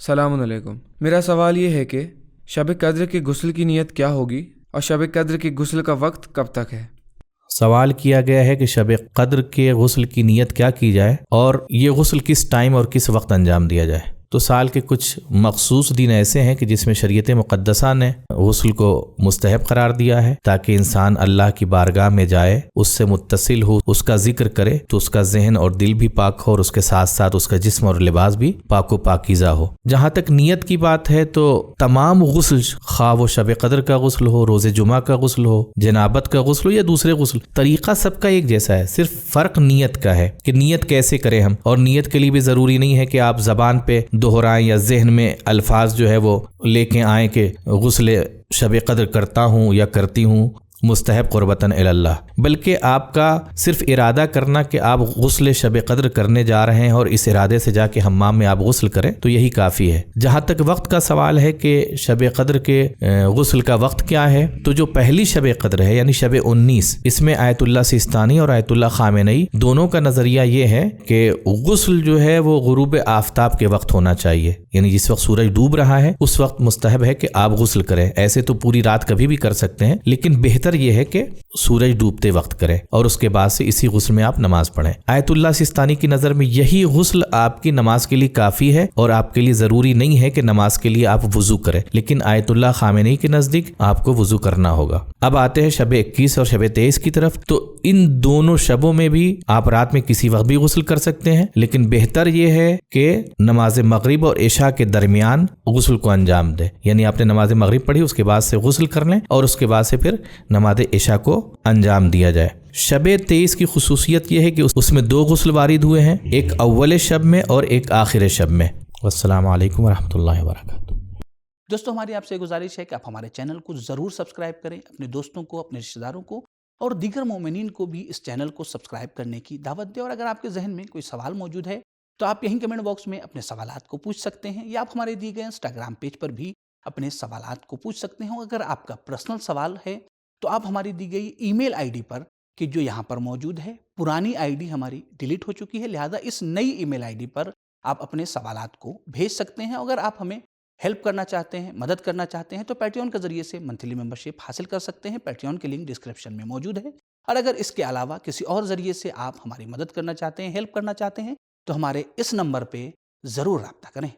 सलाम अलैकुम। मेरा सवाल ये है कि शब कद्र की गुस्ल की नीयत क्या होगी और शब कद्र की गुस्ल का वक्त कब तक है? सवाल किया गया है कि शब कद्र के गुस्ल की नीयत क्या की जाए और ये गुस्ल किस टाइम और किस वक्त अंजाम दिया जाए। तो साल के कुछ मखसूस दिन ऐसे हैं कि जिसमें शरीयत मुक़द्दसा ने गुस्ल को मुस्तहब करार दिया है ताकि इंसान अल्लाह की बारगाह में जाए, उससे मुत्तसिल हो, उसका जिक्र करे तो उसका जहन और दिल भी पाक हो और उसके साथ साथ उसका जिस्म और लिबास भी पाको पाकीज़ा हो। जहाँ तक नीयत की बात है तो तमाम गुस्ल, खा वो शब कद्र का गुस्ल हो, रोज़े जुमा का गुस्ल हो, जनाबत का गुस्ल हो या दूसरे गुस्ल, तरीका सबका एक जैसा है, सिर्फ फ़र्क नीयत का है कि नीयत कैसे करें हम। और नीयत के लिए भी ज़रूरी नहीं है कि आप ज़बान पे दोहराएं या जहन में अल्फाज जो है वो लेके आएँ कि गुस्ल शब कद्र करता हूँ या करती हूँ मुस्तहब क़ुरबतन इल्लाह, बल्कि आपका सिर्फ इरादा करना कि आप गुस्ल शब कद्र करने जा रहे हैं और इस इरादे से जाके हम्माम में आप गुस्ल करें तो यही काफ़ी है। जहाँ तक वक्त का सवाल है कि शब कद्र के गुस्ल का वक्त क्या है, तो जो पहली शब कद्र है यानी शब 19, इसमें आयतुल्लाह सिस्तानी और आयतुल्लाह ख़ामेनी दोनों का नज़रिया ये है कि गुस्ल जो है वो गुरूब आफ्ताब के वक्त होना चाहिए, यानी जिस वक्त सूरज डूब रहा है उस वक्त मुस्तहब है कि आप गुस्ल करें। ऐसे तो पूरी रात कभी भी कर सकते हैं, लेकिन बेहतर ये है कि सूरज डूबते वक्त करें और उसके बाद से इसी गुस्ल में आप नमाज पढ़ें। आयतुल्लाह सिस्तानी की नज़र में यही गुस्ल आपकी नमाज के लिए काफ़ी है और आपके लिए ज़रूरी नहीं है कि नमाज के लिए आप वुज़ू करें, लेकिन आयतुल्लाह ख़ामेनी के नज़दीक आपको वुज़ू करना होगा। अब आते हैं शब 21 और शब 23 की तरफ। तो इन दोनों शबों में भी आप रात में किसी वक्त भी गुस्ल कर सकते हैं, लेकिन बेहतर ये है कि नमाज मगरिब और इशा के दरमियान गुस्ल को अंजाम दें, यानी आपने नमाज मगरिब पढ़ी उसके बाद से गुस्ल कर लें और उसके बाद से फिर नमाज इशा को अंजाम दिया जाए। शब 23 की खुसूसियत यह है कि उसमें 2 गुस्ल वारिद हुए हैं, एक अव्वल शब में और एक आखिर शब में। अस्सलामु अलैकुम वरहमतुल्लाहि वबरकातुहू। दोस्तों, हमारी आपसे गुजारिश है कि आप हमारे चैनल को ज़रूर सब्सक्राइब करें, अपने दोस्तों को, अपने रिश्तेदारों को और दीगर मोमिनीन को भी इस चैनल को सब्सक्राइब करने की दावत दें। और अगर आपके जहन में कोई सवाल मौजूद है तो आप यहीं कमेंट बॉक्स में अपने सवालात को पूछ सकते हैं या आप हमारे दिए गए इंस्टाग्राम पेज पर भी अपने सवालात को पूछ सकते हैं। अगर आपका पर्सनल सवाल है तो आप हमारी दी गई ईमेल आईडी पर, कि जो यहाँ पर मौजूद है, पुरानी आईडी हमारी डिलीट हो चुकी है, लिहाजा इस नई ईमेल आईडी पर आप अपने सवालात को भेज सकते हैं। अगर आप हमें हेल्प करना चाहते हैं, मदद करना चाहते हैं तो पैट्रियन के जरिए से मंथली मेंबरशिप हासिल कर सकते हैं। पैट्रियन की लिंक डिस्क्रिप्शन में मौजूद है। और अगर इसके अलावा किसी और जरिए से आप हमारी मदद करना चाहते हैं, हेल्प करना चाहते हैं, तो हमारे इस नंबर पे ज़रूर रब्ता करें।